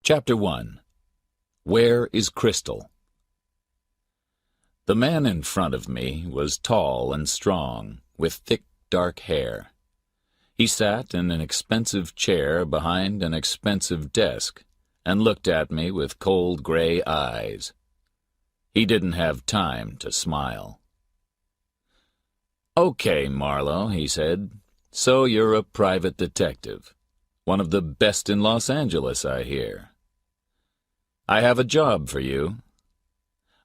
Chapter 1. Where is Crystal? The man in front of me was tall and strong, with thick, dark hair. He sat in an expensive chair behind an expensive desk and looked at me with cold gray eyes. He didn't have time to smile. "Okay, Marlowe," he said. "So you're a private detective. One of the best in Los Angeles, I hear. I have a job for you.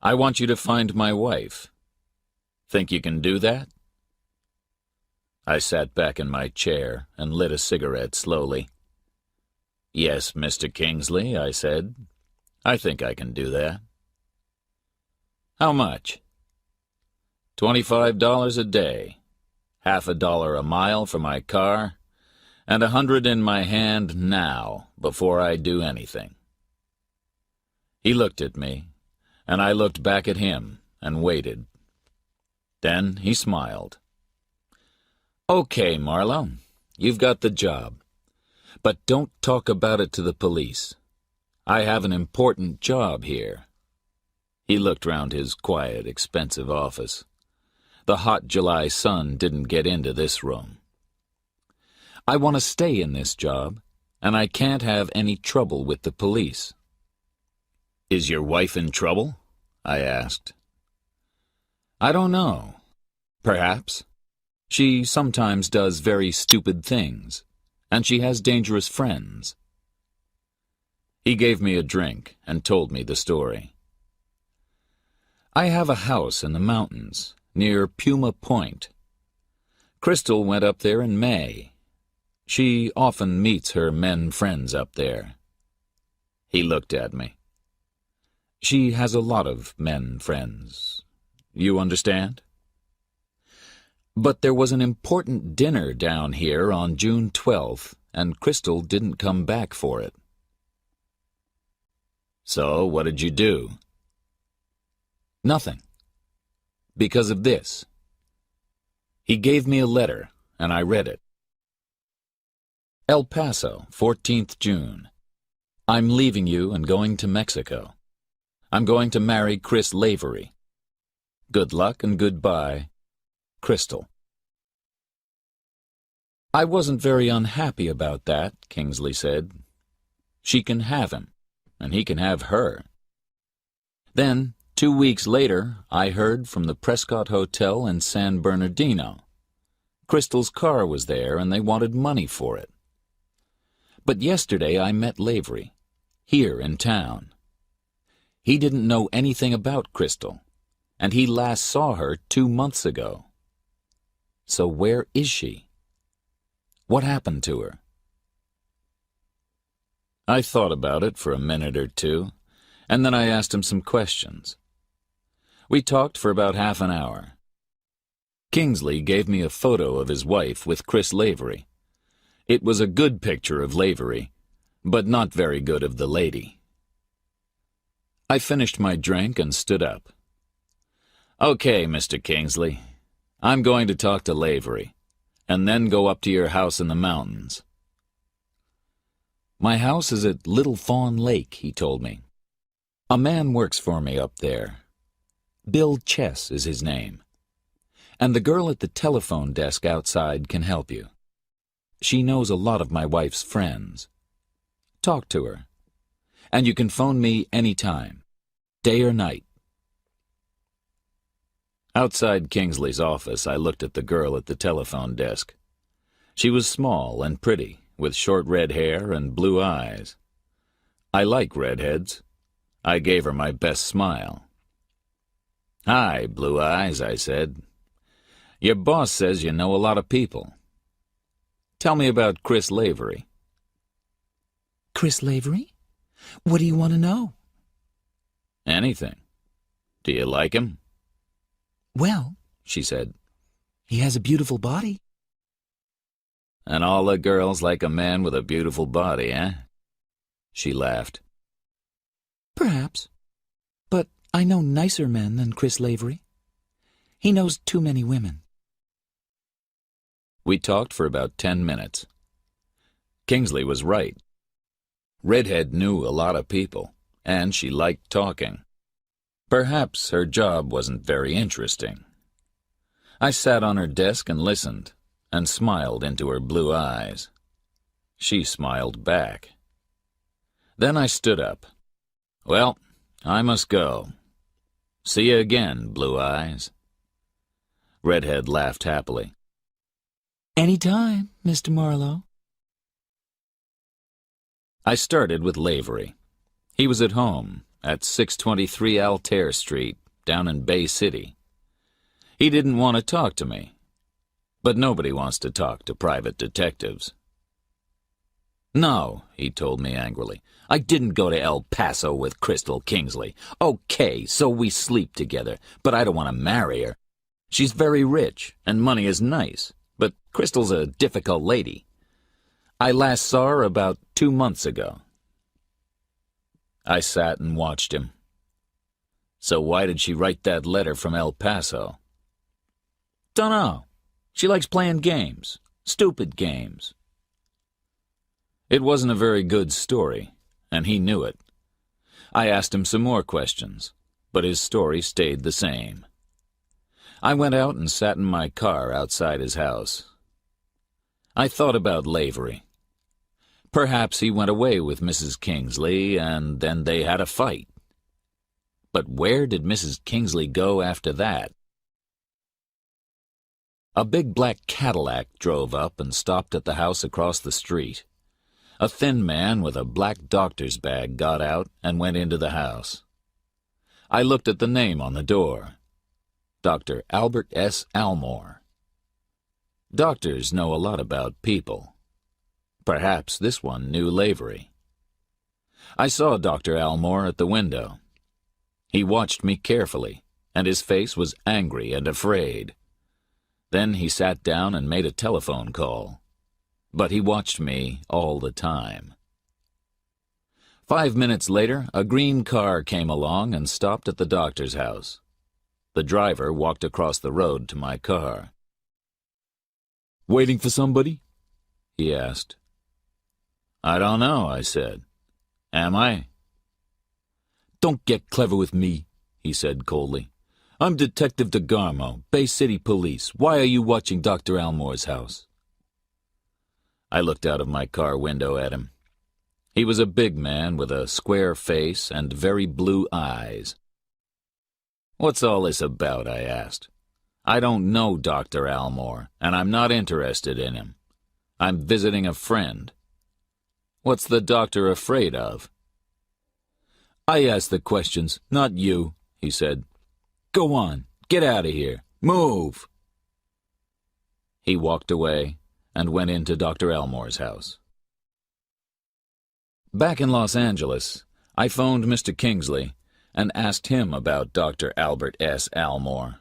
I want you to find my wife. Think you can do that?" I sat back in my chair and lit a cigarette slowly. "Yes, Mr. Kingsley," I said. "I think I can do that." "How much?" $25 a day, half a dollar a mile for my car, and $100 in my hand now before I do anything." He looked at me, and I looked back at him and waited. Then he smiled. "Okay, Marlowe, you've got the job. But don't talk about it to the police. I have an important job here." He looked round his quiet, expensive office. The hot July sun didn't get into this room. "I want to stay in this job, and I can't have any trouble with the police." "Is your wife in trouble?" I asked. "I don't know. Perhaps. She sometimes does very stupid things, and she has dangerous friends." He gave me a drink and told me the story. "I have a house in the mountains, near Puma Point. Crystal went up there in May. She often meets her men friends up there." He looked at me. "She has a lot of men friends. You understand? But there was an important dinner down here on June 12th, and Crystal didn't come back for it." "So what did you do?" "Nothing. Because of this." He gave me a letter, and I read it. El Paso, 14th June. "I'm leaving you and going to Mexico. I'm going to marry Chris Lavery. Good luck and goodbye, Crystal." "I wasn't very unhappy about that," Kingsley said. "She can have him, and he can have her." Then, 2 weeks later, I heard from the Prescott Hotel in San Bernardino. Crystal's car was there, and they wanted money for it. But yesterday I met Lavery, here in town. He didn't know anything about Crystal, and he last saw her 2 months ago. So where is she? What happened to her? I thought about it for a minute or two, and then I asked him some questions. We talked for about half an hour. Kingsley gave me a photo of his wife with Chris Lavery. It was a good picture of Lavery, but not very good of the lady. I finished my drink and stood up. "Okay, Mr. Kingsley, I'm going to talk to Lavery, and then go up to your house in the mountains." "My house is at Little Fawn Lake," he told me. "A man works for me up there. Bill Chess is his name. And the girl at the telephone desk outside can help you. She knows a lot of my wife's friends. Talk to her. And you can phone me any time, day or night." Outside Kingsley's office, I looked at the girl at the telephone desk. She was small and pretty, with short red hair and blue eyes. I like redheads. I gave her my best smile. "Hi, Blue Eyes," I said. "Your boss says you know a lot of people. Tell me about Chris Lavery." "Chris Lavery? What do you want to know?" "Anything. Do you like him?" "Well," she said, "he has a beautiful body." "And all the girls like a man with a beautiful body, eh?" She laughed. "Perhaps. But I know nicer men than Chris Lavery. He knows too many women." We talked for about 10 minutes. Kingsley was right. Redhead knew a lot of people, and she liked talking. Perhaps her job wasn't very interesting. I sat on her desk and listened, and smiled into her blue eyes. She smiled back. Then I stood up. Well, I must go. See you again, Blue Eyes. Redhead laughed happily. Any time, Mr. Marlowe. I started with Lavery. He was at home at 623 Altair Street, down in Bay City. He didn't want to talk to me, but nobody wants to talk to private detectives. No, he told me angrily. I didn't go to El Paso with Crystal Kingsley. Okay, so we sleep together, but I don't want to marry her. She's very rich, and money is nice, but Crystal's a difficult lady. I last saw her about 2 months ago. I sat and watched him. So why did she write that letter from El Paso? Dunno. She likes playing games. Stupid games. It wasn't a very good story, and he knew it. I asked him some more questions, but his story stayed the same. I went out and sat in my car outside his house. I thought about Lavery. Perhaps he went away with Mrs. Kingsley, and then they had a fight. But where did Mrs. Kingsley go after that? A big black Cadillac drove up and stopped at the house across the street. A thin man with a black doctor's bag got out and went into the house. I looked at the name on the door. Dr. Albert S. Almore. Doctors know a lot about people. Perhaps this one knew Lavery. I saw Dr. Almore at the window. He watched me carefully, and his face was angry and afraid. Then he sat down and made a telephone call. But he watched me all the time. 5 minutes later, a green car came along and stopped at the doctor's house. The driver walked across the road to my car. "Waiting for somebody?" he asked. "I don't know," I said. "Am I?" "Don't get clever with me," he said coldly. "I'm Detective DeGarmo, Bay City Police. Why are you watching Dr. Almore's house?" I looked out of my car window at him. He was a big man with a square face and very blue eyes. "What's all this about?" I asked. "I don't know Dr. Almore, and I'm not interested in him. I'm visiting a friend. What's the doctor afraid of?" "I ask the questions, not you," he said. "Go on, get out of here. Move!" He walked away and went into Dr. Almore's house. Back in Los Angeles, I phoned Mr. Kingsley and asked him about Dr. Albert S. Almore.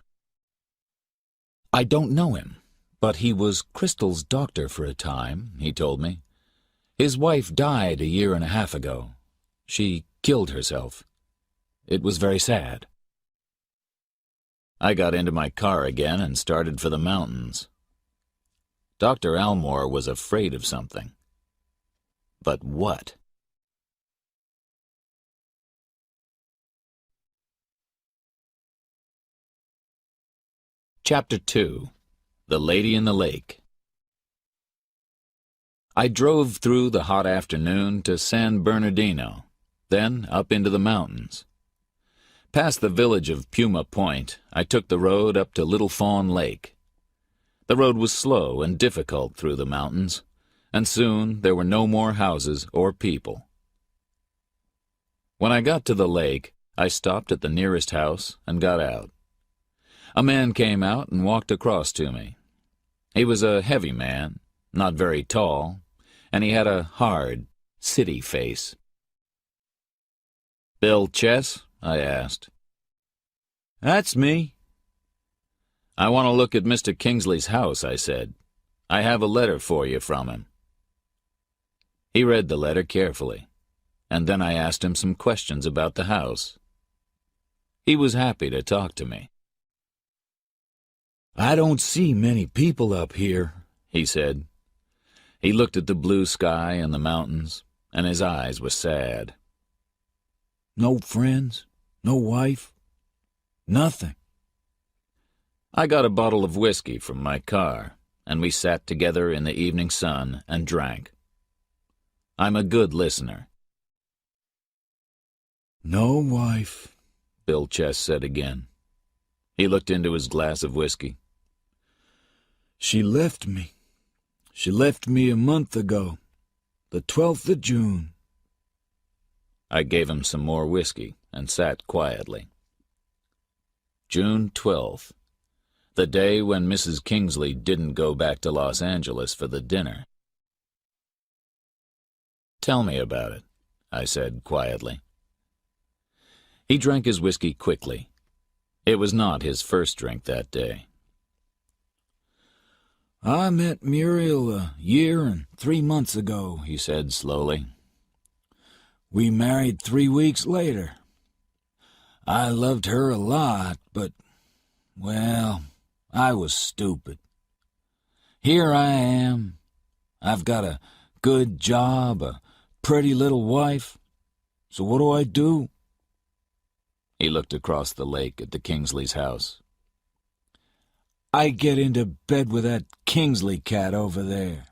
"I don't know him, but he was Crystal's doctor for a time," he told me. "His wife died 1.5 years ago. She killed herself. It was very sad." I got into my car again and started for the mountains. Dr. Almore was afraid of something. But what? Chapter 2. The Lady in the Lake. I drove through the hot afternoon to San Bernardino, then up into the mountains. Past the village of Puma Point, I took the road up to Little Fawn Lake. The road was slow and difficult through the mountains, and soon there were no more houses or people. When I got to the lake, I stopped at the nearest house and got out. A man came out and walked across to me. He was a heavy man, not very tall, and he had a hard, city face. "Bill Chess?" I asked. "That's me." "I want to look at Mr. Kingsley's house," I said. "I have a letter for you from him." He read the letter carefully, and then I asked him some questions about the house. He was happy to talk to me. "I don't see many people up here," he said. He looked at the blue sky and the mountains, and his eyes were sad. No friends? No wife? Nothing? I got a bottle of whiskey from my car, and we sat together in the evening sun and drank. I'm a good listener. No wife, Bill Chess said again. He looked into his glass of whiskey. She left me. She left me a month ago, the 12th of June. I gave him some more whiskey and sat quietly. June 12th, the day when Mrs. Kingsley didn't go back to Los Angeles for the dinner. Tell me about it, I said quietly. He drank his whiskey quickly. It was not his first drink that day. I met Muriel a year and 3 months ago, He said slowly. We married 3 weeks later. I loved her a lot, but, well, I was stupid. Here I am. I've got a good job, a pretty little wife. So what do? He looked across the lake at the Kingsleys' house. I get into bed with that Kingsley cat over there.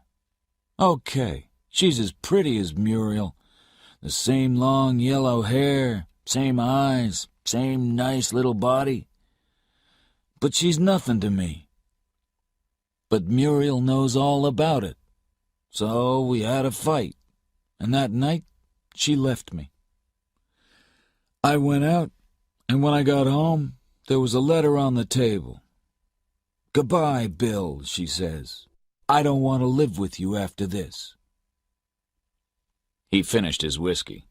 Okay, she's as pretty as Muriel. The same long yellow hair, same eyes, same nice little body. But she's nothing to me. But Muriel knows all about it. So we had a fight, and that night she left me. I went out, and when I got home, there was a letter on the table. Goodbye, Bill, she says. I don't want to live with you after this. He finished his whiskey.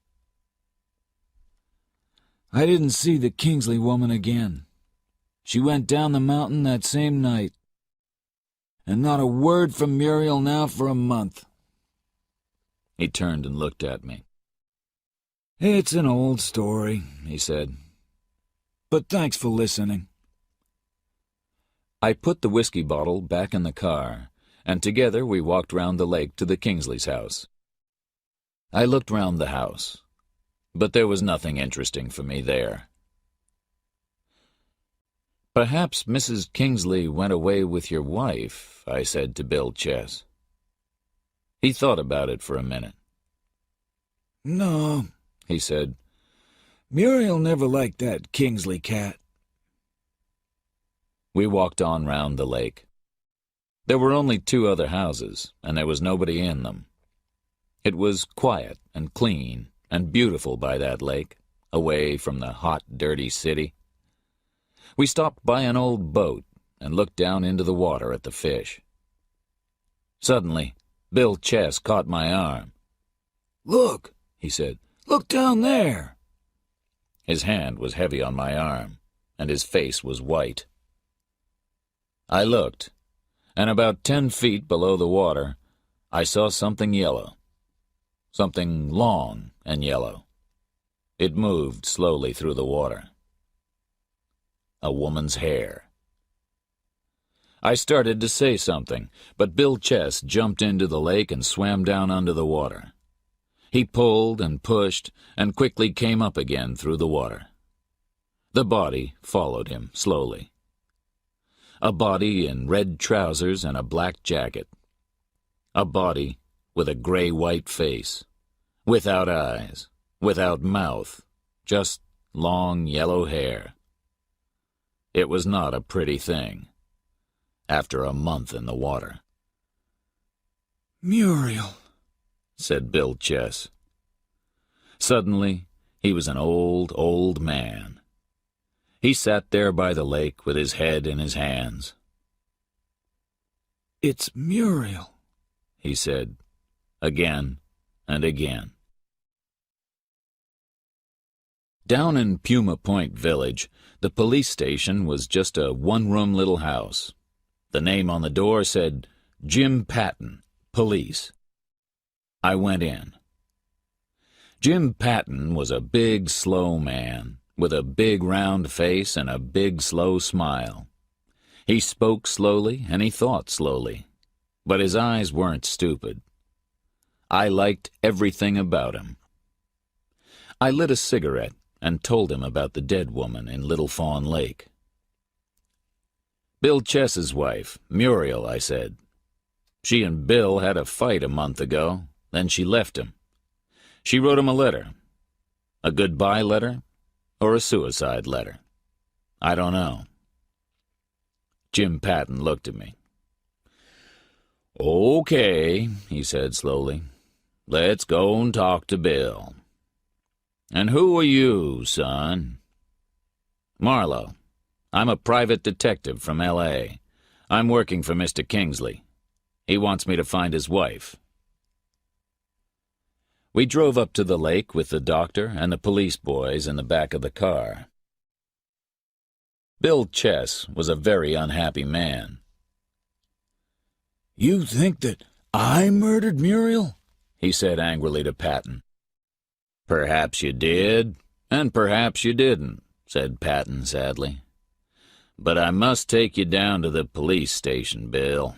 I didn't see the Kingsley woman again. She went down the mountain that same night. And not a word from Muriel now for a month. He turned and looked at me. It's an old story, he said. But thanks for listening. I put the whiskey bottle back in the car, and together we walked round the lake to the Kingsleys' house. I looked round the house, but there was nothing interesting for me there. Perhaps Mrs. Kingsley went away with your wife, I said to Bill Chess. He thought about it for a minute. No, he said. Muriel never liked that Kingsley cat. We walked on round the lake. There were only 2 other houses, and there was nobody in them. It was quiet and clean and beautiful by that lake, away from the hot, dirty city. We stopped by an old boat and looked down into the water at the fish. Suddenly, Bill Chess caught my arm. Look, he said. Look down there. His hand was heavy on my arm, and his face was white. I looked, and about 10 feet below the water, I saw something yellow. Something long and yellow. It moved slowly through the water. A woman's hair. I started to say something, but Bill Chess jumped into the lake and swam down under the water. He pulled and pushed and quickly came up again through the water. The body followed him slowly. A body in red trousers and a black jacket. A body with a gray-white face, without eyes, without mouth, just long yellow hair. It was not a pretty thing, after a month in the water. Muriel, said Bill Chess. Suddenly, he was an old man. He sat there by the lake with his head in his hands. It's Muriel, he said, again and again. Down in Puma Point Village, the police station was just a one-room little house. The name on the door said, Jim Patton, Police. I went in. Jim Patton was a big, slow man, with a big round face and a big slow smile. He spoke slowly and he thought slowly, but his eyes weren't stupid. I liked everything about him. I lit a cigarette and told him about the dead woman in Little Fawn Lake. Bill Chess's wife, Muriel, I said. She and Bill had a fight a month ago, then she left him. She wrote him a letter. A goodbye letter or a suicide letter? I don't know. Jim Patton looked at me. "Okay," he said slowly. "Let's go and talk to Bill. And who are you, son?" "Marlowe. I'm a private detective from L.A. I'm working for Mr. Kingsley. He wants me to find his wife." We drove up to the lake with the doctor and the police boys in the back of the car. Bill Chess was a very unhappy man. "You think that I murdered Muriel?" he said angrily to Patton. "Perhaps you did, and perhaps you didn't," said Patton sadly. "But I must take you down to the police station, Bill.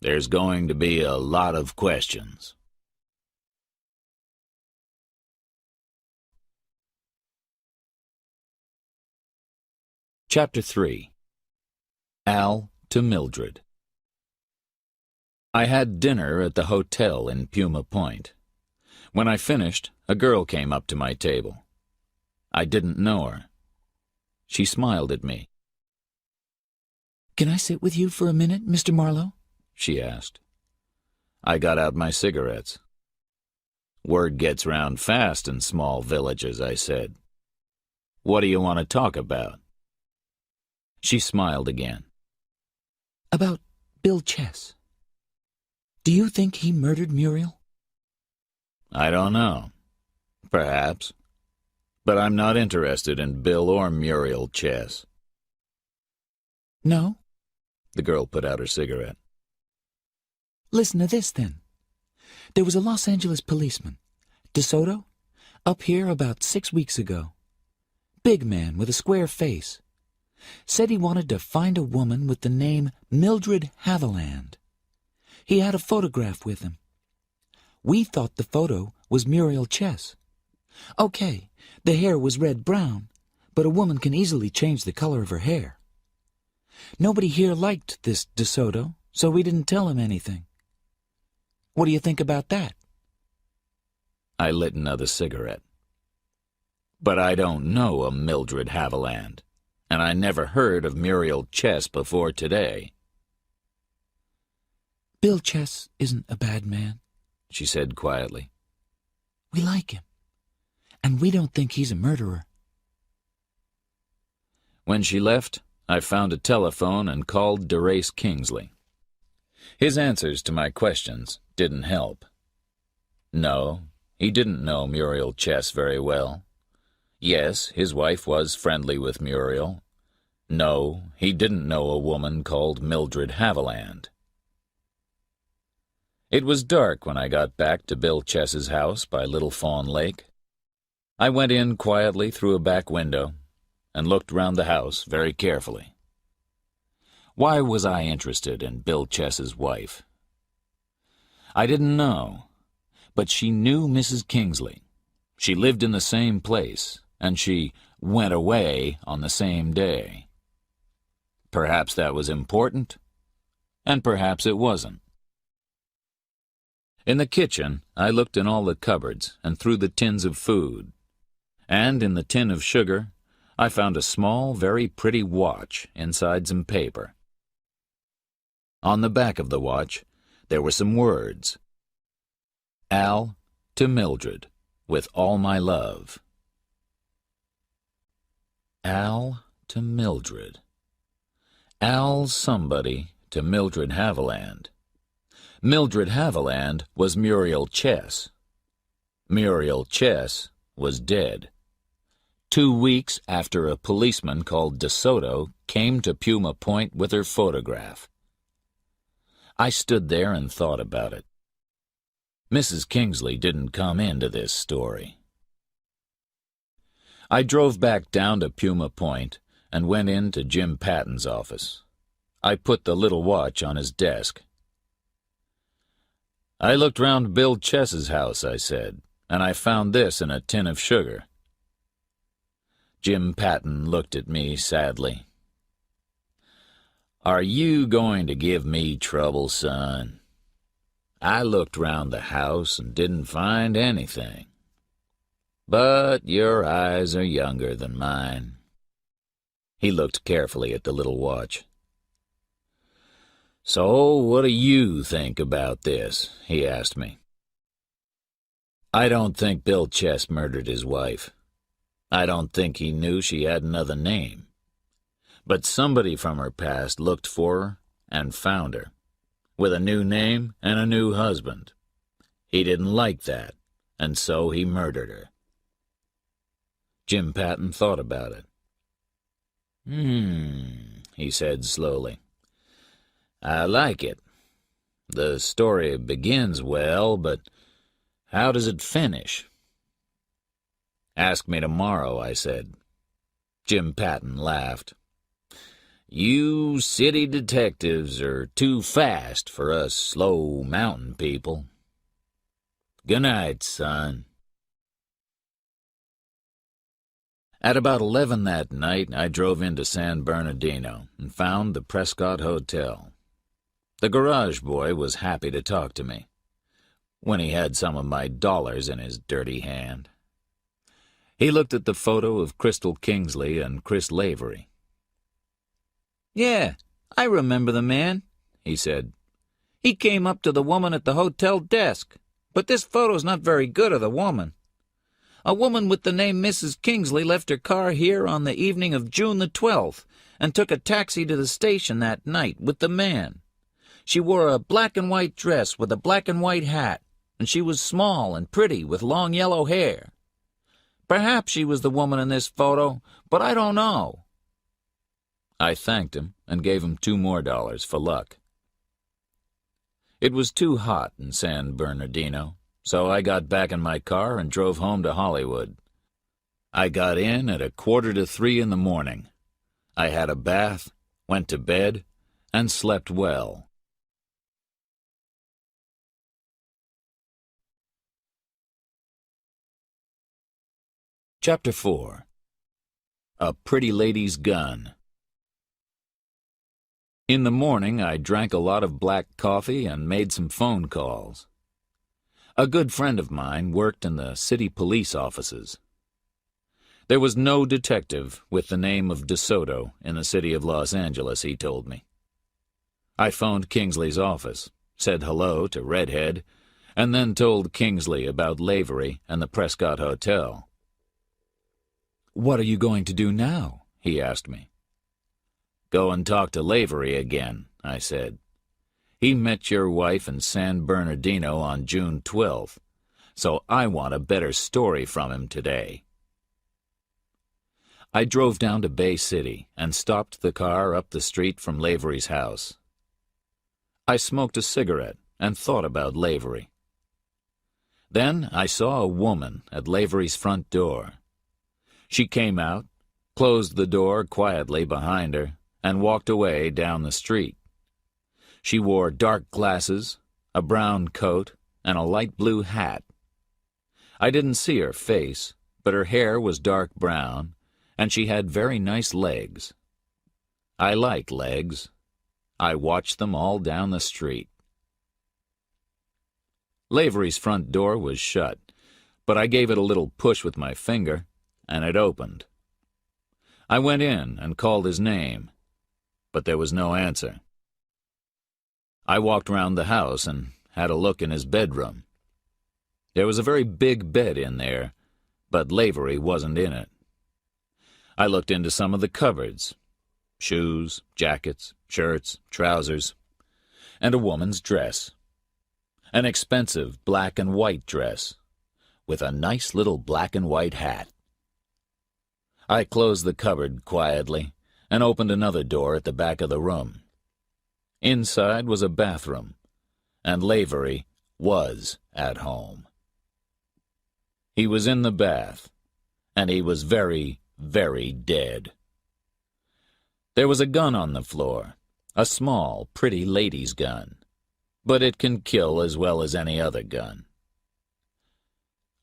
There's going to be a lot of questions." Chapter 3. Al to Mildred. I had dinner at the hotel in Puma Point. When I finished, a girl came up to my table. I didn't know her. She smiled at me. "Can I sit with you for a minute, Mr. Marlowe?" she asked. I got out my cigarettes. "Word gets round fast in small villages," I said. "What do you want to talk about?" She smiled again. "About Bill Chess. Do you think he murdered Muriel?" "I don't know. Perhaps. But I'm not interested in Bill or Muriel Chess." "No?" The girl put out her cigarette. "Listen to this, then. There was a Los Angeles policeman, DeSoto, up here about 6 weeks ago. Big man with a square face. Said he wanted to find a woman with the name Mildred Haviland. He had a photograph with him. We thought the photo was Muriel Chess. Okay, the hair was red-brown, but a woman can easily change the color of her hair. Nobody here liked this DeSoto, so we didn't tell him anything. What do you think about that?" I lit another cigarette. "But I don't know a Mildred Haviland, and I never heard of Muriel Chess before today." "Bill Chess isn't a bad man," she said quietly. "We like him, and we don't think he's a murderer." When she left, I found a telephone and called DeRace Kingsley. His answers to my questions didn't help. No, he didn't know Muriel Chess very well. Yes, his wife was friendly with Muriel. No, he didn't know a woman called Mildred Haviland. It was dark when I got back to Bill Chess's house by Little Fawn Lake. I went in quietly through a back window and looked round the house very carefully. Why was I interested in Bill Chess's wife? I didn't know, but she knew Mrs. Kingsley. She lived in the same place, and she went away on the same day. Perhaps that was important, and perhaps it wasn't. In the kitchen, I looked in all the cupboards and through the tins of food, and in the tin of sugar, I found a small, very pretty watch inside some paper. On the back of the watch, there were some words. Al to Mildred, with all my love. Al to Mildred. Al somebody to Mildred Haviland. Mildred Haviland was Muriel Chess. Muriel Chess was dead. 2 weeks after a policeman called DeSoto came to Puma Point with her photograph. I stood there and thought about it. Mrs. Kingsley didn't come into this story. I drove back down to Puma Point and went into Jim Patton's office. I put the little watch on his desk. I looked round Bill Chess's house, I said, and I found this in a tin of sugar. Jim Patton looked at me sadly. Are you going to give me trouble, son? I looked round the house and didn't find anything. But your eyes are younger than mine. He looked carefully at the little watch. So, what do you think about this? He asked me. I don't think Bill Chess murdered his wife. I don't think he knew she had another name. But somebody from her past looked for her and found her, with a new name and a new husband. He didn't like that, and so he murdered her. Jim Patton thought about it. He said slowly. I like it. The story begins well, but how does it finish? Ask me tomorrow, I said. Jim Patton laughed. You city detectives are too fast for us slow mountain people. Good night, son. At about 11 that night, I drove into San Bernardino and found the Prescott Hotel. The garage boy was happy to talk to me, when he had some of my dollars in his dirty hand. He looked at the photo of Crystal Kingsley and Chris Lavery. Yeah, I remember the man, he said. He came up to the woman at the hotel desk, but this photo's not very good of the woman. A woman with the name Mrs. Kingsley left her car here on the evening of June the 12th and took a taxi to the station that night with the man. She wore a black and white dress with a black and white hat, and she was small and pretty with long yellow hair. Perhaps she was the woman in this photo, but I don't know. I thanked him and gave him $2 more for luck. It was too hot in San Bernardino, so I got back in my car and drove home to Hollywood. I got in at 2:45 in the morning. I had a bath, went to bed, and slept well. Chapter 4. A Pretty Lady's Gun. In the morning, I drank a lot of black coffee and made some phone calls. A good friend of mine worked in the city police offices. There was no detective with the name of DeSoto in the city of Los Angeles, he told me. I phoned Kingsley's office, said hello to Redhead, and then told Kingsley about Lavery and the Prescott Hotel. What are you going to do now? He asked me. Go and talk to Lavery again, I said. He met your wife in San Bernardino on June 12th, so I want a better story from him today. I drove down to Bay City and stopped the car up the street from Lavery's house. I smoked a cigarette and thought about Lavery. Then I saw a woman at Lavery's front door. She came out, closed the door quietly behind her, and walked away down the street. She wore dark glasses, a brown coat, and a light blue hat. I didn't see her face, but her hair was dark brown, and she had very nice legs. I like legs. I watched them all down the street. Lavery's front door was shut, but I gave it a little push with my finger, and it opened. I went in and called his name, but there was no answer. I walked round the house and had a look in his bedroom. There was a very big bed in there, but Lavery wasn't in it. I looked into some of the cupboards, shoes, jackets, shirts, trousers, and a woman's dress. An expensive black and white dress, with a nice little black and white hat. I closed the cupboard quietly and opened another door at the back of the room. Inside was a bathroom, and Lavery was at home. He was in the bath, and he was very, very dead. There was a gun on the floor, a small, pretty lady's gun. but it can kill as well as any other gun.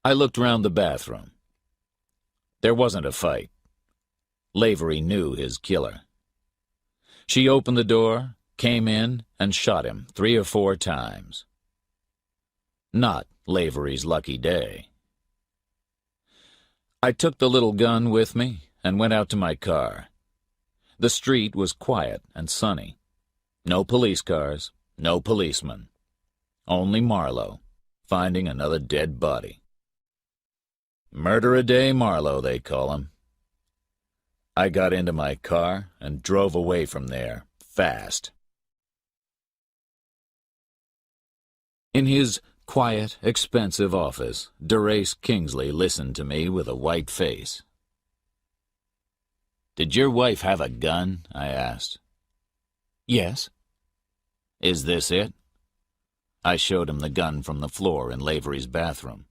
I looked round the bathroom. There wasn't a fight. Lavery knew his killer. She opened the door, came in, and shot him 3 or 4 times. Not Lavery's lucky day. I took the little gun with me and went out to my car. The street was quiet and sunny. No police cars, no policemen. Only Marlowe, finding another dead body. Murder-a-day Marlowe, they call him. I got into my car and drove away from there, fast. In his quiet, expensive office, DeRace Kingsley listened to me with a white face. "Did your wife have a gun?" I asked. Yes. "Is this it?" I showed him the gun from the floor in Lavery's bathroom.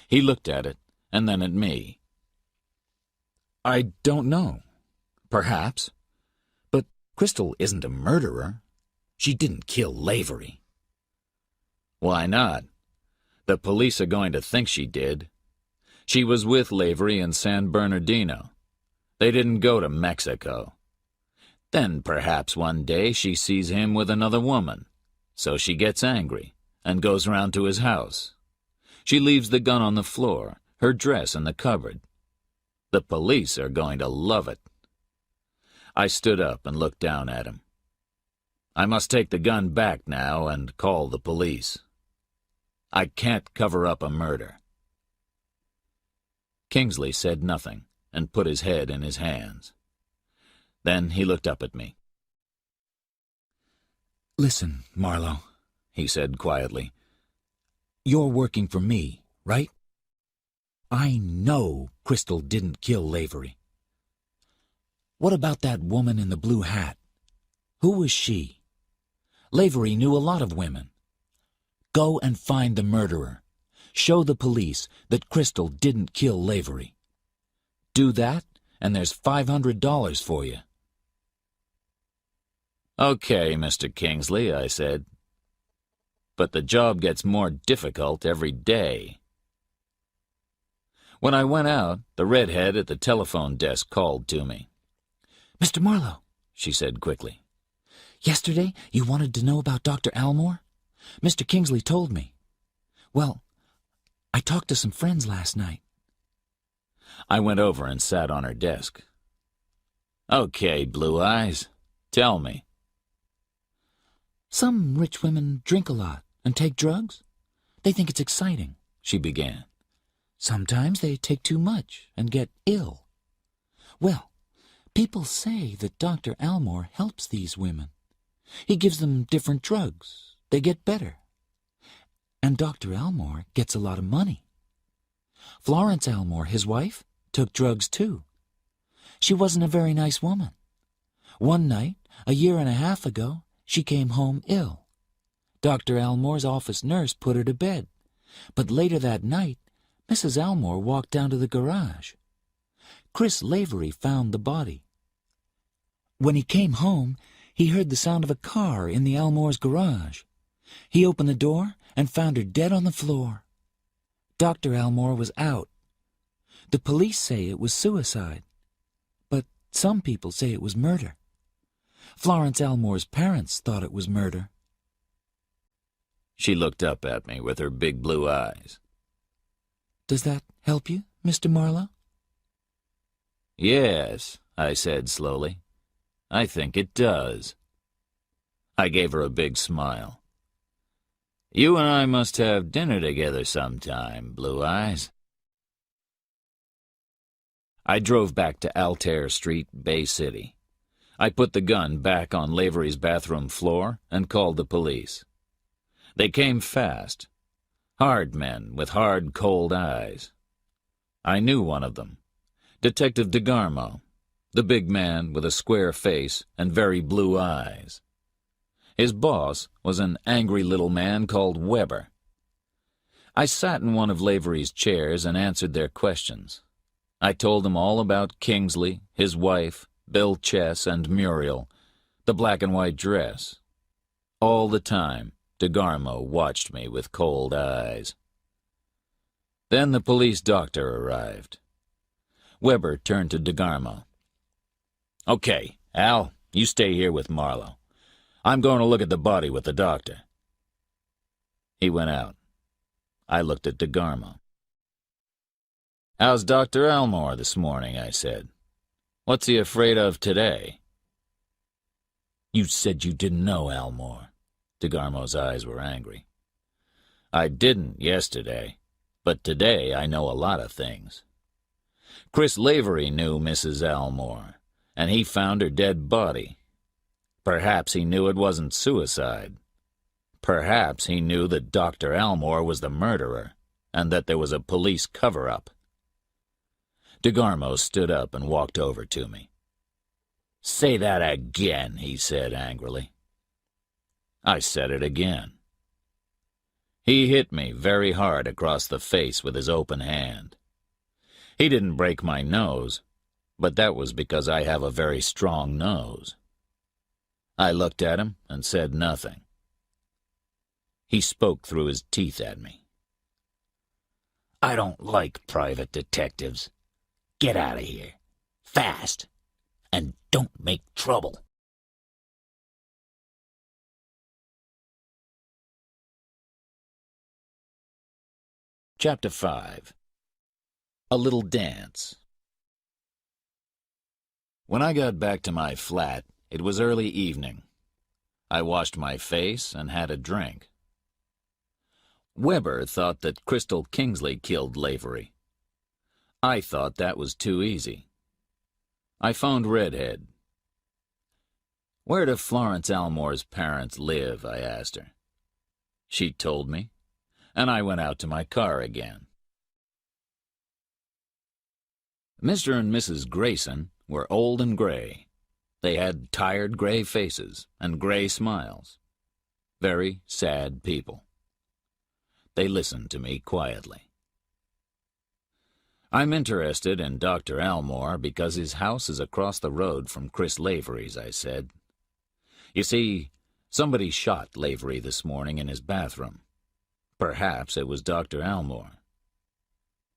He looked at it, and then at me. I don't know. Perhaps. But Crystal isn't a murderer. She didn't kill Lavery. "Why not? The police are going to think she did. She was with Lavery in San Bernardino. They didn't go to Mexico. Then perhaps one day she sees him with another woman, so she gets angry and goes round to his house. She leaves the gun on the floor, her dress in the cupboard. The police are going to love it." I stood up and looked down at him. "I must take the gun back now and call the police. I can't cover up a murder." Kingsley said nothing and put his head in his hands. Then he looked up at me. "Listen, Marlowe," he said quietly. "You're working for me, right? I know Crystal didn't kill Lavery. What about that woman in the blue hat? Who was she? Lavery knew a lot of women. Go and find the murderer. Show the police that Crystal didn't kill Lavery. Do that, and there's $500 for you." "Okay, Mr. Kingsley," I said. "But the job gets more difficult every day." When I went out, the redhead at the telephone desk called to me. "Mr. Marlowe," she said quickly. "Yesterday you wanted to know about Dr. Almore? Mr. Kingsley told me. Well, I talked to some friends last night." I went over and sat on her desk. "Okay, Blue Eyes, tell me." "Some rich women drink a lot and take drugs. They think it's exciting," she began. "Sometimes they take too much and get ill. Well, people say that Dr. Almore helps these women. He gives them different drugs. They get better. And Dr. Almore gets a lot of money. Florence Almore, his wife, took drugs too. She wasn't a very nice woman. One night, a year and a half ago, she came home ill. Dr. Almore's office nurse put her to bed, but later that night, Mrs. Almore walked down to the garage. Chris Lavery found the body. When he came home, he heard the sound of a car in the Almore's garage. He opened the door and found her dead on the floor. Dr. Almore was out. The police say it was suicide, but some people say it was murder. Florence Almore's parents thought it was murder." She looked up at me with her big blue eyes. "Does that help you, Mr. Marlowe?" "Yes," I said slowly. "I think it does." I gave her a big smile. "You and I must have dinner together sometime, Blue Eyes." I drove back to Altair Street, Bay City. I put the gun back on Lavery's bathroom floor and called the police. They came fast. Hard men with hard, cold eyes. I knew one of them, Detective DeGarmo, the big man with a square face and very blue eyes. His boss was an angry little man called Weber. I sat in one of Lavery's chairs and answered their questions. I told them all about Kingsley, his wife, Bill Chess, and Muriel, the black and white dress. All the time, DeGarmo watched me with cold eyes. Then the police doctor arrived. Weber turned to DeGarmo. "Okay, Al, you stay here with Marlowe. I'm going to look at the body with the doctor." He went out. I looked at DeGarmo. "How's Dr. Elmore this morning?" I said. "What's he afraid of today?" "You said you didn't know Elmore." DeGarmo's eyes were angry. "I didn't yesterday, but today I know a lot of things. Chris Lavery knew Mrs. Elmore, and he found her dead body. Perhaps he knew it wasn't suicide. Perhaps he knew that Dr. Elmore was the murderer, and that there was a police cover-up." DeGarmo stood up and walked over to me. "Say that again," he said angrily. I said it again. He hit me very hard across the face with his open hand. He didn't break my nose, but that was because I have a very strong nose. I looked at him and said nothing. He spoke through his teeth at me. "I don't like private detectives. Get out of here. Fast. And don't make trouble." Chapter 5. A Little Dance. When I got back to my flat, it was early evening. I washed my face and had a drink. Weber thought that Crystal Kingsley killed Lavery. I thought that was too easy. I phoned Redhead. "Where do Florence Elmore's parents live?" I asked her. She told me, and I went out to my car again. Mr. and Mrs. Grayson were old and gray. They had tired gray faces and gray smiles. Very sad people. They listened to me quietly. "I'm interested in Dr. Elmore because his house is across the road from Chris Lavery's," I said. "You see, somebody shot Lavery this morning in his bathroom. Perhaps it was Dr. Elmore.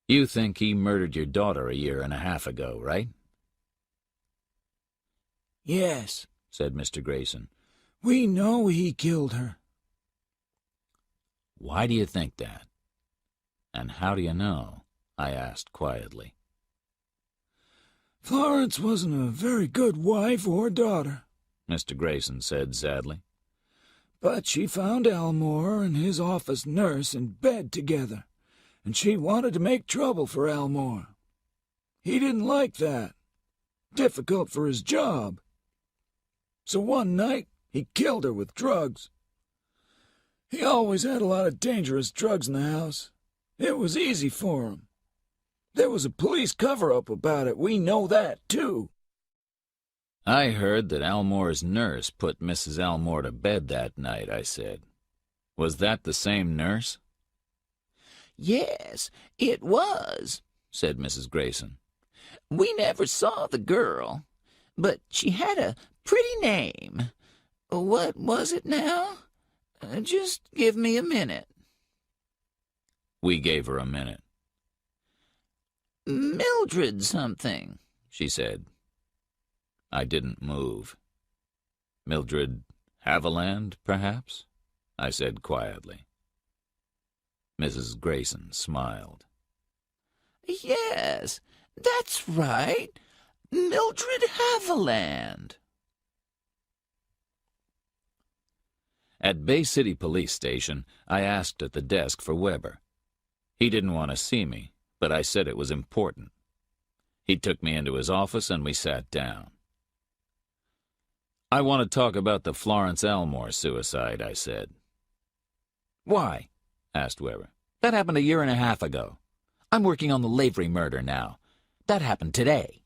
You think he murdered your daughter a year and a half ago, right?" "Yes," said Mr. Grayson. "We know he killed her." "Why do you think that? And how do you know?" I asked quietly. "Florence wasn't a very good wife or daughter," Mr. Grayson said sadly. "But she found Elmore and his office nurse in bed together, and she wanted to make trouble for Elmore. He didn't like that. Difficult for his job. So one night he killed her with drugs. He always had a lot of dangerous drugs in the house. It was easy for him. There was a police cover-up about it. We know that, too." "I heard that Elmore's nurse put Mrs. Elmore to bed that night," I said. "Was that the same nurse?" "Yes, it was," said Mrs. Grayson. "We never saw the girl, but she had a pretty name. What was it now? Just give me a minute." We gave her a minute. "Mildred something," she said. I didn't move. "Mildred Haviland, perhaps?" I said quietly. Mrs. Grayson smiled. "Yes, that's right. Mildred Haviland." At Bay City Police Station, I asked at the desk for Weber. He didn't want to see me, but I said it was important. He took me into his office and we sat down. "I want to talk about the Florence Elmore suicide," I said. "Why?" asked Weber. "That happened a year and a half ago. I'm working on the Lavery murder now. That happened today."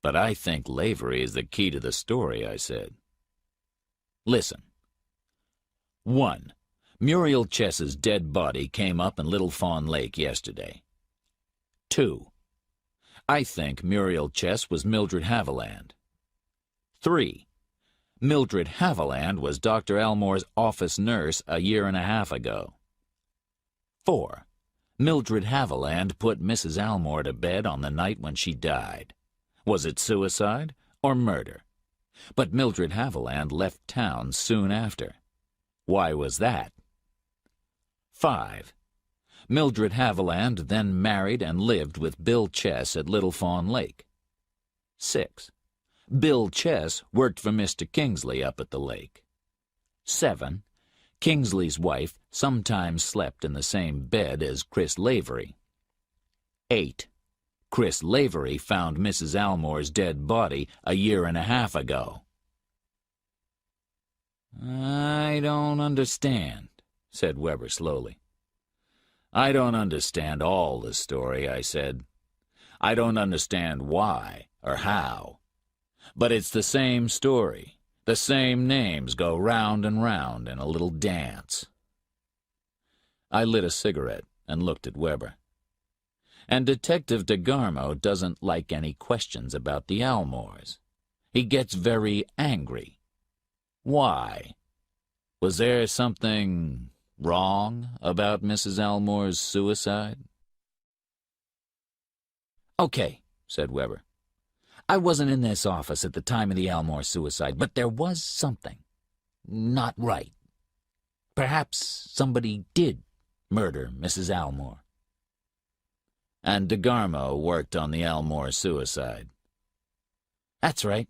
"But I think Lavery is the key to the story," I said. "Listen. 1. Muriel Chess's dead body came up in Little Fawn Lake yesterday. 2. I think Muriel Chess was Mildred Haviland. 3. Mildred Haviland was Dr. Elmore's office nurse a year and a half ago. 4. Mildred Haviland put Mrs. Elmore to bed on the night when she died. Was it suicide or murder? But Mildred Haviland left town soon after. Why was that? 5. Mildred Haviland then married and lived with Bill Chess at Little Fawn Lake. 6. Bill Chess worked for Mr. Kingsley up at the lake. 7. Kingsley's wife sometimes slept in the same bed as Chris Lavery. 8. Chris Lavery found Mrs. Elmore's dead body a year and a half ago. "I don't understand," said Weber slowly. "I don't understand all the story," I said. "I don't understand why or how. But it's the same story. The same names go round and round in a little dance." I lit a cigarette and looked at Weber. "And Detective DeGarmo doesn't like any questions about the Elmores. He gets very angry. Why? Was there something wrong about Mrs. Elmore's suicide?" "Okay," said Weber. "I wasn't in this office at the time of the Elmore suicide, but there was something not right. Perhaps somebody did murder Mrs. Elmore." "And DeGarmo worked on the Elmore suicide." "That's right."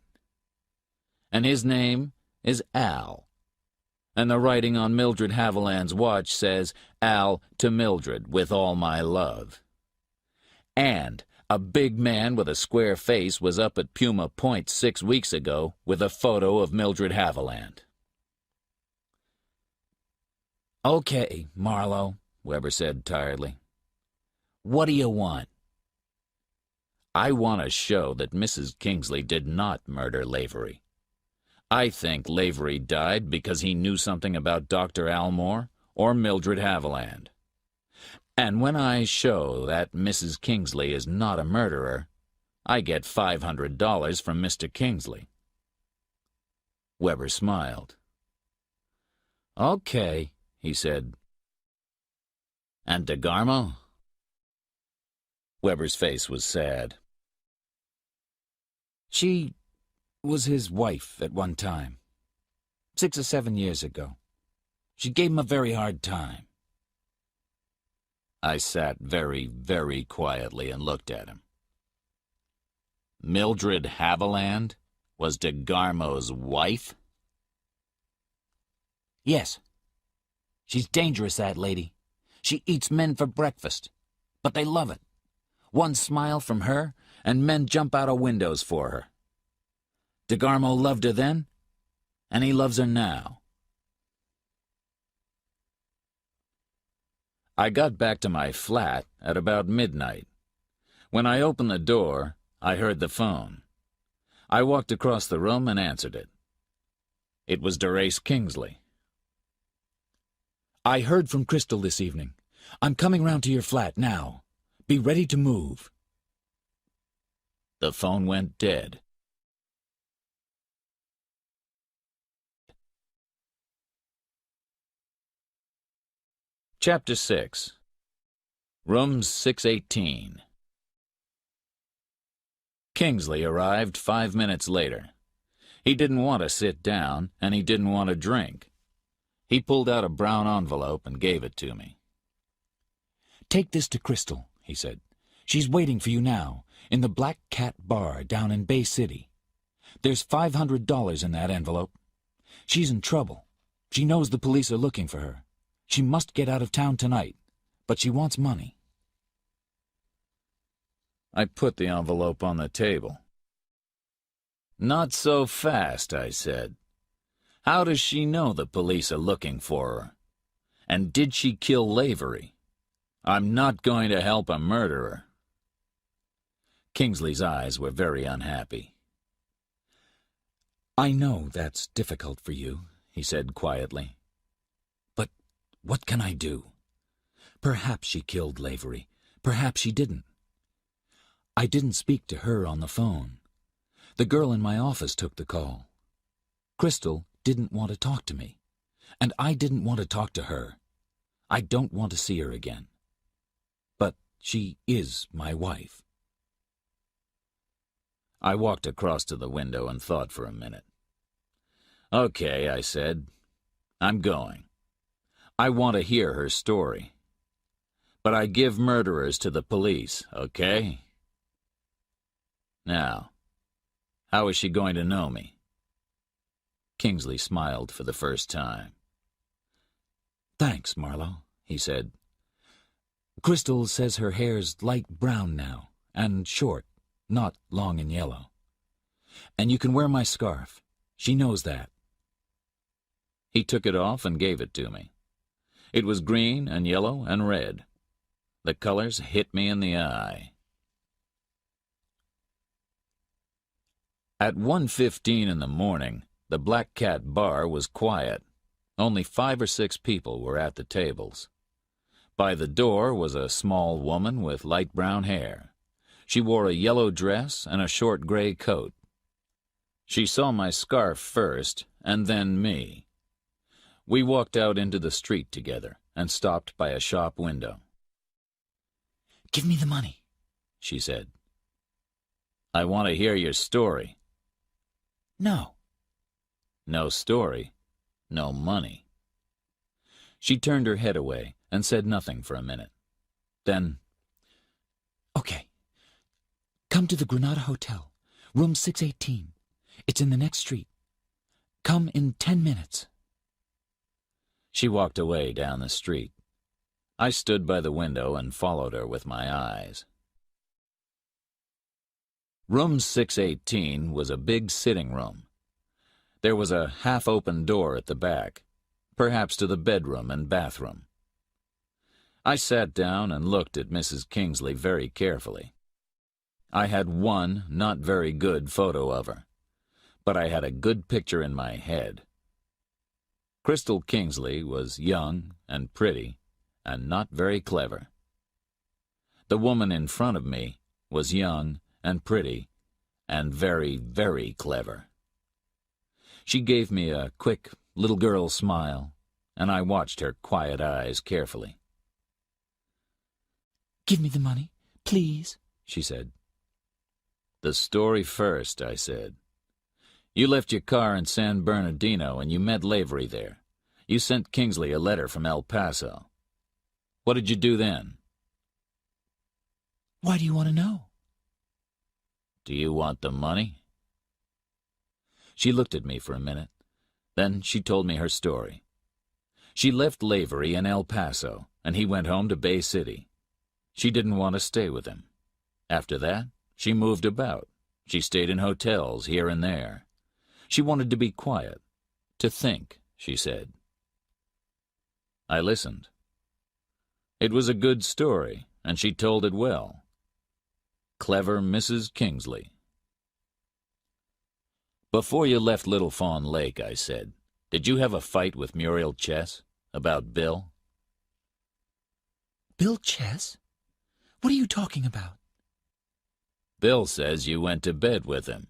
"And his name is Al. And the writing on Mildred Haviland's watch says, 'Al to Mildred, with all my love.' And a big man with a square face was up at Puma Point 6 weeks ago with a photo of Mildred Haviland." "Okay, Marlowe," Weber said tiredly. "What do you want?" "I want to show that Mrs. Kingsley did not murder Lavery. I think Lavery died because he knew something about Dr. Elmore or Mildred Haviland. And when I show that Mrs. Kingsley is not a murderer, I get $500 from Mr. Kingsley." Weber smiled. "Okay," he said. "And DeGarmo?" Weber's face was sad. "She was his wife at one time, 6 or 7 years ago. She gave him a very hard time." I sat very, very quietly and looked at him. Mildred Haviland was DeGarmo's wife? "Yes. She's dangerous, that lady. She eats men for breakfast, but they love it. One smile from her, and men jump out of windows for her. DeGarmo loved her then, and he loves her now." I got back to my flat at about midnight. When I opened the door, I heard the phone. I walked across the room and answered it. It was Derace Kingsley. "I heard from Crystal this evening. I'm coming round to your flat now. Be ready to move." The phone went dead. Chapter 6. Room 618. Kingsley arrived 5 minutes later. He didn't want to sit down, and he didn't want to drink. He pulled out a brown envelope and gave it to me. "Take this to Crystal," he said. "She's waiting for you now, in the Black Cat Bar down in Bay City. There's $500 in that envelope. She's in trouble. She knows the police are looking for her. She must get out of town tonight, but she wants money." I put the envelope on the table. "Not so fast," I said. "How does she know the police are looking for her? And did she kill Lavery? I'm not going to help a murderer." Kingsley's eyes were very unhappy. "I know that's difficult for you," he said quietly. "But what can I do? Perhaps she killed Lavery. Perhaps she didn't. I didn't speak to her on the phone. The girl in my office took the call. Crystal didn't want to talk to me, and I didn't want to talk to her. I don't want to see her again. But she is my wife. I walked across to the window and thought for a minute. Okay, I said. I'm going. I want to hear her story. But I give murderers to the police, okay? Now, how is she going to know me? Kingsley smiled for the first time. Thanks, Marlowe, he said. Crystal says her hair's light brown now, and short, not long and yellow. And you can wear my scarf. She knows that. He took it off and gave it to me. It was green and yellow and red. The colors hit me in the eye. At 1:15 in the morning, the Black Cat Bar was quiet. Only 5 or 6 people were at the tables. By the door was a small woman with light brown hair. She wore a yellow dress and a short gray coat. She saw my scarf first, and then me. We walked out into the street together and stopped by a shop window. Give me the money, she said. I want to hear your story. No. No story, no money. She turned her head away and said nothing for a minute. Then, Okay. Come to the Granada Hotel, room 618. It's in the next street. Come in 10 minutes. She walked away down the street. I stood by the window and followed her with my eyes. Room 618 was a big sitting room. There was a half-open door at the back, perhaps to the bedroom and bathroom. I sat down and looked at Mrs. Kingsley very carefully. I had one not very good photo of her, but I had a good picture in my head. Crystal Kingsley was young and pretty and not very clever. The woman in front of me was young and pretty and very, very clever. She gave me a quick little girl smile, and I watched her quiet eyes carefully. Give me the money, please, she said. The story first, I said. You left your car in San Bernardino and you met Lavery there. You sent Kingsley a letter from El Paso. What did you do then? Why do you want to know? Do you want the money? She looked at me for a minute. Then she told me her story. She left Lavery in El Paso, and he went home to Bay City. She didn't want to stay with him. After that, she moved about. She stayed in hotels here and there. She wanted to be quiet, to think, she said. I listened. It was a good story, and she told it well. Clever Mrs. Kingsley. Before you left Little Fawn Lake, I said, did you have a fight with Muriel Chess about Bill? Bill Chess? What are you talking about? Bill says you went to bed with him.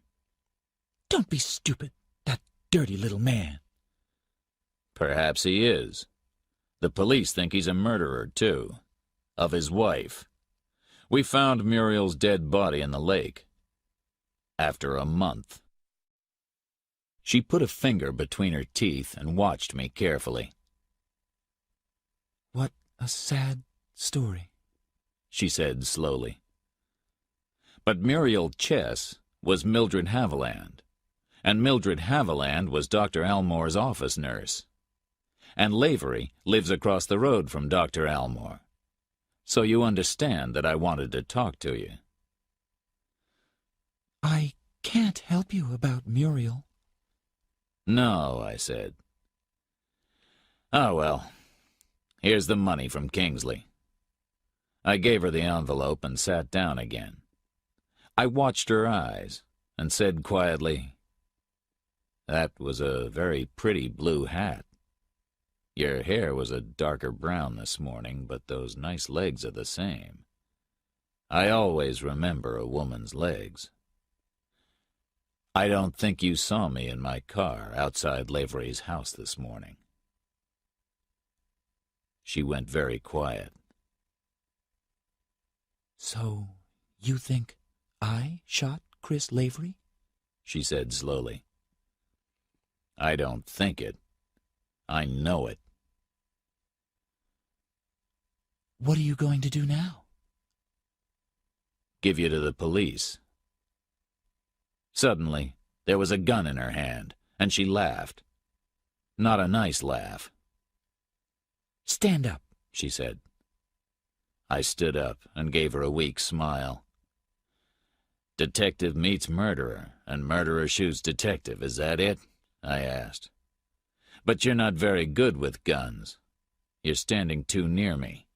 Don't be stupid, that dirty little man. Perhaps he is. The police think he's a murderer, too. Of his wife. We found Muriel's dead body in the lake. After a month. She put a finger between her teeth and watched me carefully. What a sad story, she said slowly. But Muriel Chess was Mildred Haviland, and Mildred Haviland was Dr. Almore's office nurse. And Lavery lives across the road from Dr. Almore. So you understand that I wanted to talk to you. I can't help you about Muriel. No, I said. Oh, well, here's the money from Kingsley. I gave her the envelope and sat down again. I watched her eyes and said quietly, That was a very pretty blue hat. Your hair was a darker brown this morning, but those nice legs are the same. I always remember a woman's legs. I don't think you saw me in my car outside Lavery's house this morning. She went very quiet. So, you think I shot Chris Lavery? She said slowly. I don't think it. I know it. What are you going to do now? Give you to the police. Suddenly, there was a gun in her hand, and she laughed. Not a nice laugh. Stand up, she said. I stood up and gave her a weak smile. Detective meets murderer, and murderer shoots detective, is that it? I asked. But you're not very good with guns. You're standing too near me.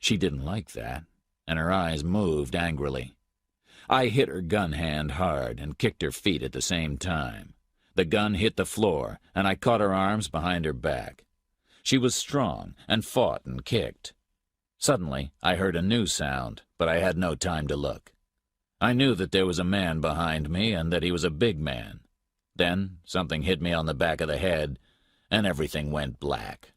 She didn't like that, and her eyes moved angrily. I hit her gun hand hard and kicked her feet at the same time. The gun hit the floor, and I caught her arms behind her back. She was strong and fought and kicked. Suddenly, I heard a new sound, but I had no time to look. I knew that there was a man behind me and that he was a big man. Then something hit me on the back of the head, and everything went black.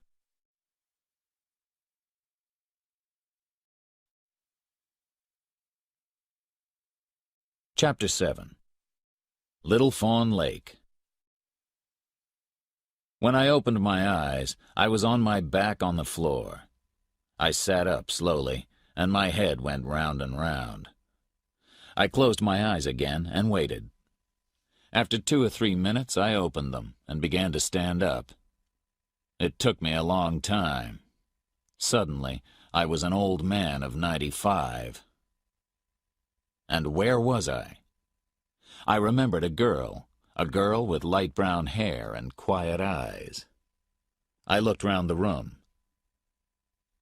Chapter 7. Little Fawn Lake. When I opened my eyes, I was on my back on the floor. I sat up slowly, and my head went round and round. I closed my eyes again and waited. After 2 or 3 minutes, I opened them and began to stand up. It took me a long time. Suddenly, I was an old man of 95. And where was I? I remembered a girl with light brown hair and quiet eyes. I looked round the room.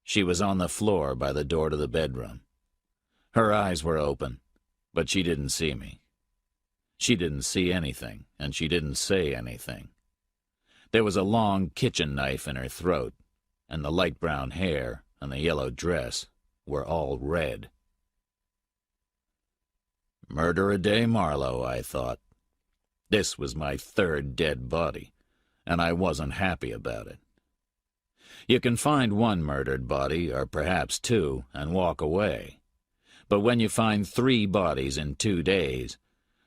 She was on the floor by the door to the bedroom. Her eyes were open, but she didn't see me. She didn't see anything, and she didn't say anything. There was a long kitchen knife in her throat, and the light brown hair and the yellow dress were all red. Murder a day, Marlowe, I thought. This was my 3rd dead body, and I wasn't happy about it. You can find 1 murdered body, or perhaps 2, and walk away. But when you find 3 bodies in 2 days,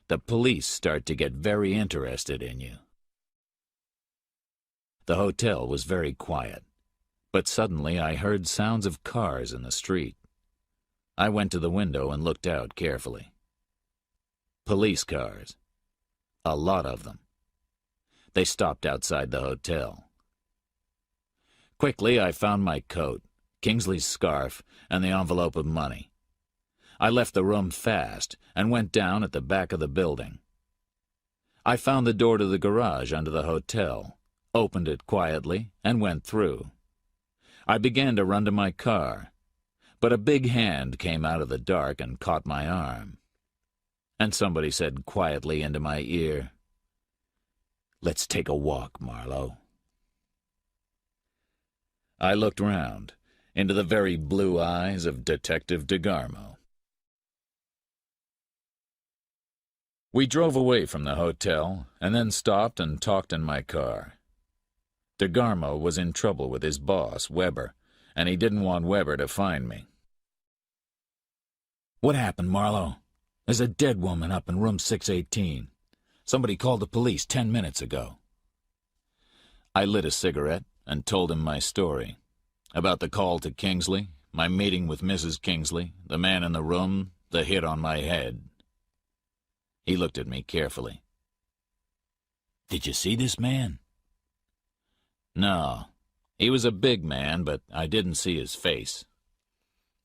the police start to get very interested in you. The hotel was very quiet, but suddenly I heard sounds of cars in the street. I went to the window and looked out carefully. Police cars. A lot of them. They stopped outside the hotel. Quickly, I found my coat, Kingsley's scarf, and the envelope of money. I left the room fast and went down at the back of the building. I found the door to the garage under the hotel, opened it quietly, and went through. I began to run to my car, but a big hand came out of the dark and caught my arm. And somebody said quietly into my ear, "Let's take a walk, Marlowe." I looked round, into the very blue eyes of Detective DeGarmo. We drove away from the hotel, and then stopped and talked in my car. DeGarmo was in trouble with his boss, Weber, and he didn't want Weber to find me. "What happened, Marlowe? There's a dead woman up in room 618. Somebody called the police 10 minutes ago." I lit a cigarette and told him my story. About the call to Kingsley, my meeting with Mrs. Kingsley, the man in the room, the hit on my head. He looked at me carefully. "Did you see this man?" "No. He was a big man, but I didn't see his face.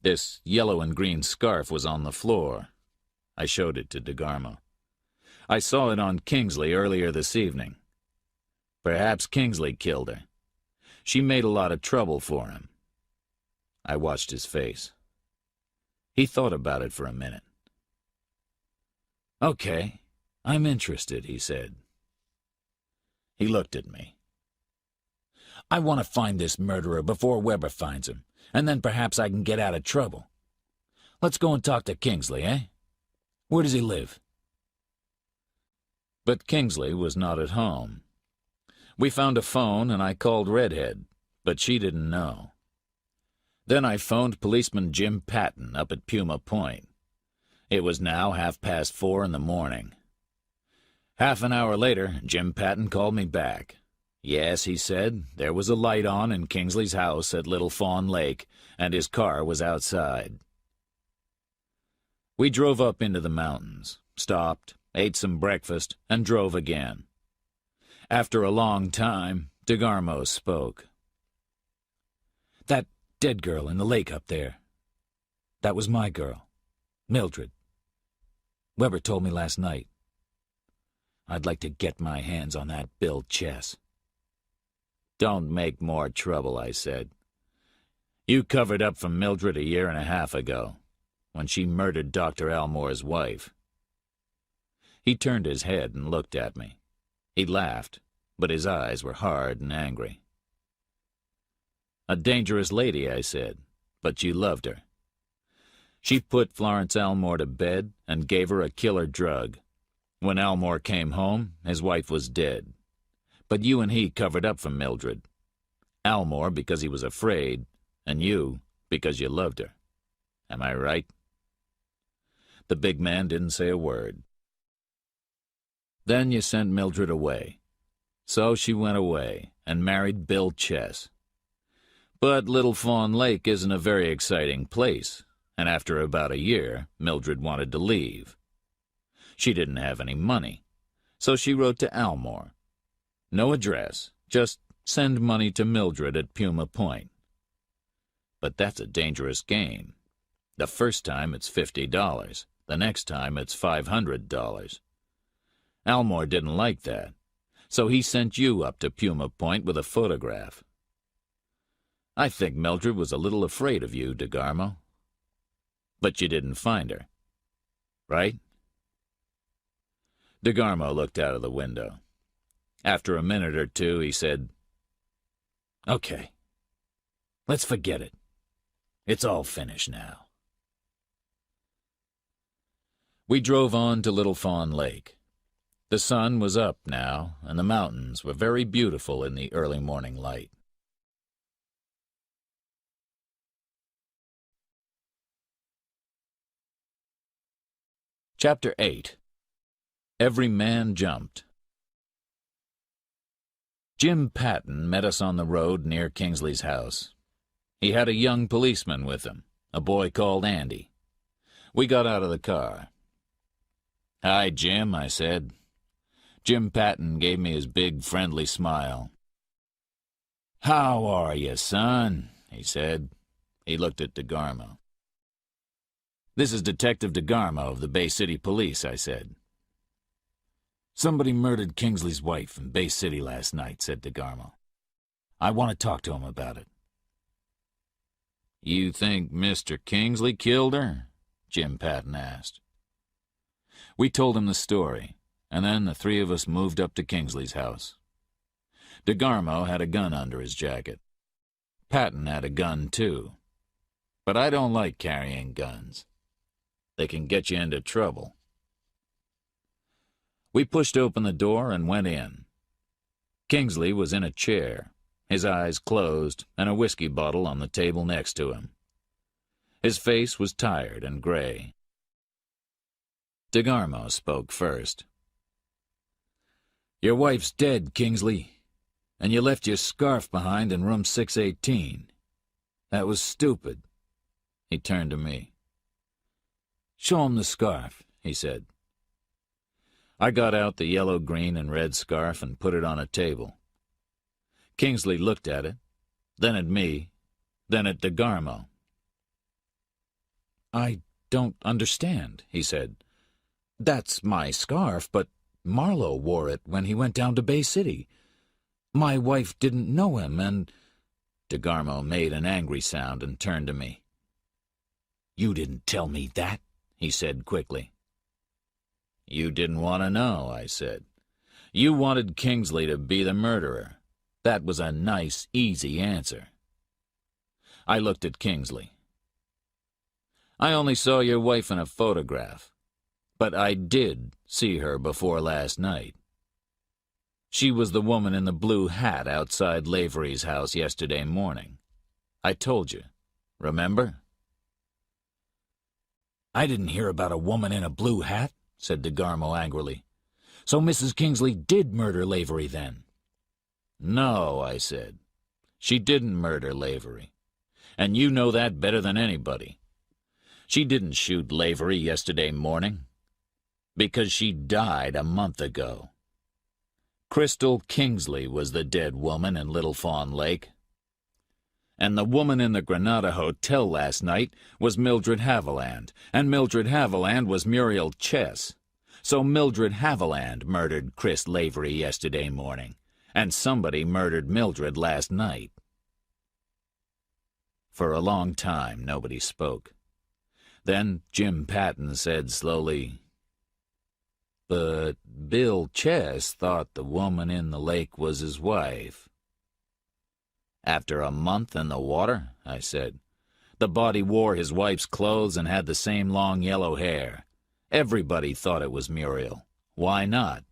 This yellow and green scarf was on the floor." I showed it to DeGarmo. "I saw it on Kingsley earlier this evening. Perhaps Kingsley killed her. She made a lot of trouble for him." I watched his face. He thought about it for a minute. "Okay, I'm interested," he said. He looked at me. "I want to find this murderer before Weber finds him, and then perhaps I can get out of trouble. Let's go and talk to Kingsley, eh? Where does he live?" But Kingsley was not at home. We found a phone and I called Redhead, but she didn't know. Then I phoned policeman Jim Patton up at Puma Point. It was now 4:30 in the morning. Half an hour later, Jim Patton called me back. Yes, he said, there was a light on in Kingsley's house at Little Fawn Lake, and his car was outside. We drove up into the mountains, stopped, ate some breakfast, and drove again. After a long time, DeGarmo spoke. That dead girl in the lake up there. That was my girl, Mildred. Weber told me last night. I'd like to get my hands on that Bill Chess. Don't make more trouble, I said. You covered up for Mildred 1.5 years ago, when she murdered Dr. Elmore's wife. He turned his head and looked at me. He laughed, but his eyes were hard and angry. A dangerous lady, I said, but you loved her. She put Florence Elmore to bed and gave her a killer drug. When Elmore came home, his wife was dead. But you and he covered up for Mildred. Elmore because he was afraid, and you because you loved her. Am I right? The big man didn't say a word. Then you sent Mildred away. So she went away and married Bill Chess. But Little Fawn Lake isn't a very exciting place, and after about 1 year, Mildred wanted to leave. She didn't have any money, so she wrote to Elmore. No address, just send money to Mildred at Puma Point. But that's a dangerous game. The first time it's $50, the next time it's $500. Elmore didn't like that, so he sent you up to Puma Point with a photograph. I think Mildred was a little afraid of you, DeGarmo. But you didn't find her, right? DeGarmo looked out of the window. After a minute or two, he said, "Okay, let's forget it. It's all finished now." We drove on to Little Fawn Lake. The sun was up now, and the mountains were very beautiful in the early morning light. Chapter 8. Every Man Jumped. Jim Patton met us on the road near Kingsley's house. He had a young policeman with him, a boy called Andy. We got out of the car. "Hi, Jim," I said. Jim Patton gave me his big, friendly smile. "How are you, son?" he said. He looked at DeGarmo. "This is Detective DeGarmo of the Bay City Police," I said. "Somebody murdered Kingsley's wife in Bay City last night," said DeGarmo. "I want to talk to him about it." "You think Mr. Kingsley killed her?" Jim Patton asked. We told him the story, and then the three of us moved up to Kingsley's house. DeGarmo had a gun under his jacket. Patton had a gun, too. But I don't like carrying guns. They can get you into trouble. We pushed open the door and went in. Kingsley was in a chair, his eyes closed, and a whiskey bottle on the table next to him. His face was tired and gray. DeGarmo spoke first. "Your wife's dead, Kingsley, and you left your scarf behind in room 618. That was stupid." He turned to me. "Show him the scarf," he said. I got out the yellow, green, and red scarf and put it on a table. Kingsley looked at it, then at me, then at DeGarmo. "I don't understand," he said. "That's my scarf, but Marlowe wore it when he went down to Bay City. My wife didn't know him, and—" DeGarmo made an angry sound and turned to me. "You didn't tell me that," he said quickly. "You didn't want to know," I said. "You wanted Kingsley to be the murderer. That was a nice, easy answer." I looked at Kingsley. "I only saw your wife in a photograph, but I did see her before last night. She was the woman in the blue hat outside Lavery's house yesterday morning. I told you. Remember? I didn't hear about a woman in a blue hat, said DeGarmo angrily. So Mrs. Kingsley did murder Lavery then? No, I said. She didn't murder Lavery. And you know that better than anybody. She didn't shoot Lavery yesterday morning. Because she died a month ago. Crystal Kingsley was the dead woman in Little Fawn Lake. And the woman in the Granada Hotel last night was Mildred Haviland, and Mildred Haviland was Muriel Chess. So Mildred Haviland murdered Chris Lavery yesterday morning, and somebody murdered Mildred last night. For a long time, nobody spoke. Then Jim Patton said slowly, "But Bill Chess thought the woman in the lake was his wife." "After a month in the water," I said. "The body wore his wife's clothes and had the same long yellow hair. Everybody thought it was Muriel. Why not?"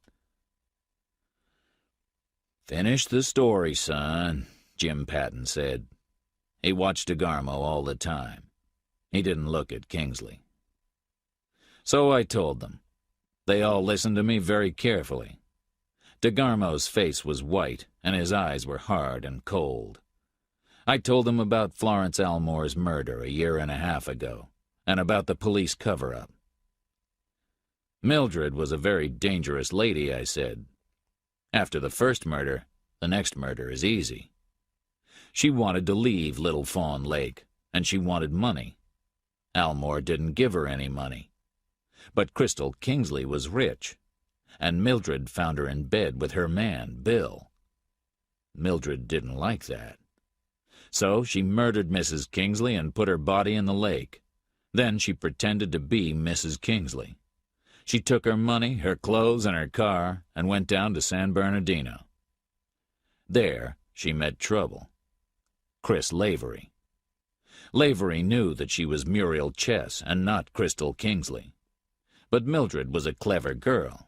"Finish the story, son," Jim Patton said. He watched DeGarmo all the time. He didn't look at Kingsley. So I told them. They all listened to me very carefully. DeGarmo's face was white, and his eyes were hard and cold. I told them about Florence Elmore's murder 1.5 years ago, and about the police cover-up. "Mildred was a very dangerous lady," I said. "After the first murder, the next murder is easy. She wanted to leave Little Fawn Lake, and she wanted money. Elmore didn't give her any money. But Crystal Kingsley was rich, and Mildred found her in bed with her man, Bill. Mildred didn't like that. So she murdered Mrs. Kingsley and put her body in the lake. Then she pretended to be Mrs. Kingsley. She took her money, her clothes, and her car and went down to San Bernardino. There she met trouble. Chris Lavery. Lavery knew that she was Muriel Chess and not Crystal Kingsley. But Mildred was a clever girl.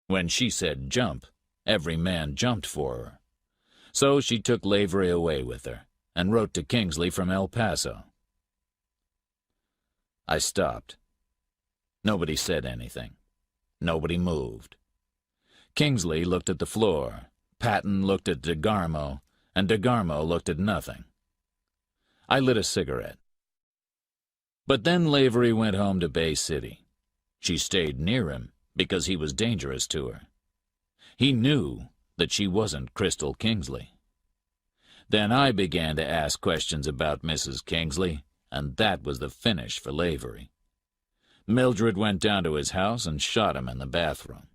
When she said jump, every man jumped for her. So she took Lavery away with her and wrote to Kingsley from El Paso. I stopped. Nobody said anything. Nobody moved. Kingsley looked at the floor, Patton looked at DeGarmo, and DeGarmo looked at nothing. I lit a cigarette. But then Lavery went home to Bay City. She stayed near him because he was dangerous to her. He knew that she wasn't Crystal Kingsley. Then I began to ask questions about Mrs. Kingsley, and that was the finish for Lavery. Mildred went down to his house and shot him in the bathroom.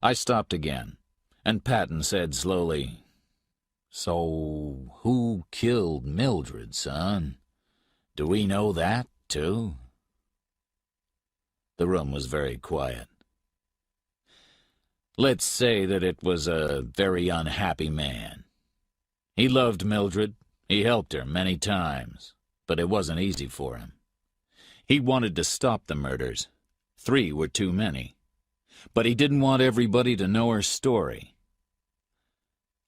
I stopped again, and Patton said slowly, "So who killed Mildred, son? Do we know that, too?" The room was very quiet. Let's say that it was a very unhappy man. He loved Mildred. He helped her many times, but it wasn't easy for him. He wanted to stop the murders. 3 were too many. But he didn't want everybody to know her story.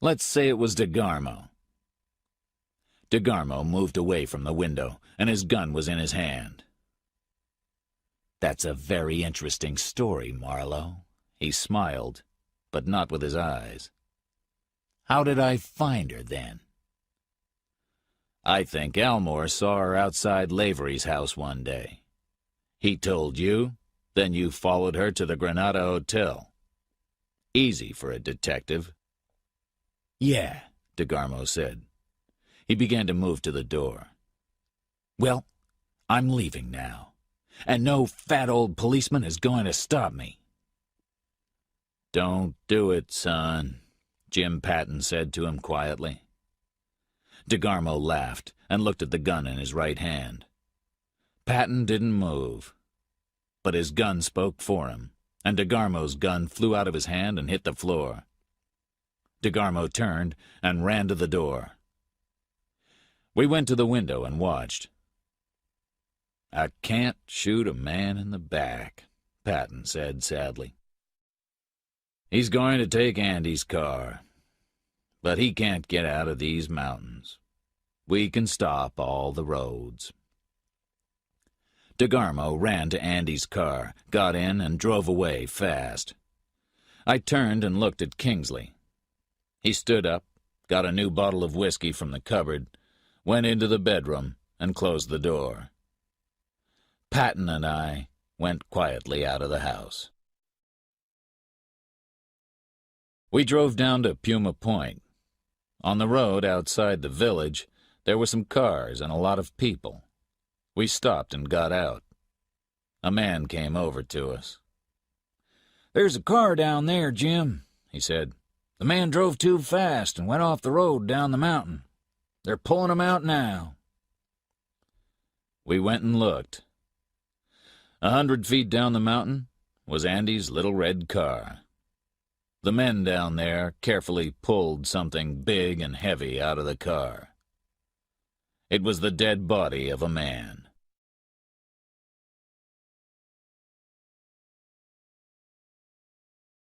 Let's say it was DeGarmo. DeGarmo moved away from the window, and his gun was in his hand. "That's a very interesting story, Marlowe." He smiled, but not with his eyes. "How did I find her, then?" "I think Elmore saw her outside Lavery's house one day. He told you, then you followed her to the Granada Hotel. Easy for a detective." "Yeah," DeGarmo said. He began to move to the door. "Well, I'm leaving now, and no fat old policeman is going to stop me." "Don't do it, son," Jim Patton said to him quietly. DeGarmo laughed and looked at the gun in his right hand. Patton didn't move, but his gun spoke for him, and DeGarmo's gun flew out of his hand and hit the floor. DeGarmo turned and ran to the door. We went to the window and watched. "I can't shoot a man in the back," Patton said sadly. He's going to take Andy's car, but he can't get out of these mountains. We can stop all the roads. DeGarmo ran to Andy's car, got in, and drove away fast. I turned and looked at Kingsley. He stood up, got a new bottle of whiskey from the cupboard, went into the bedroom, and closed the door. Patton and I went quietly out of the house. We drove down to Puma Point. On the road outside the village, there were some cars and a lot of people. We stopped and got out. A man came over to us. "There's a car down there, Jim," he said. "The man drove too fast and went off the road down the mountain. They're pulling him out now." We went and looked. 100 feet down the mountain was Andy's little red car. The men down there carefully pulled something big and heavy out of the car. It was the dead body of a man.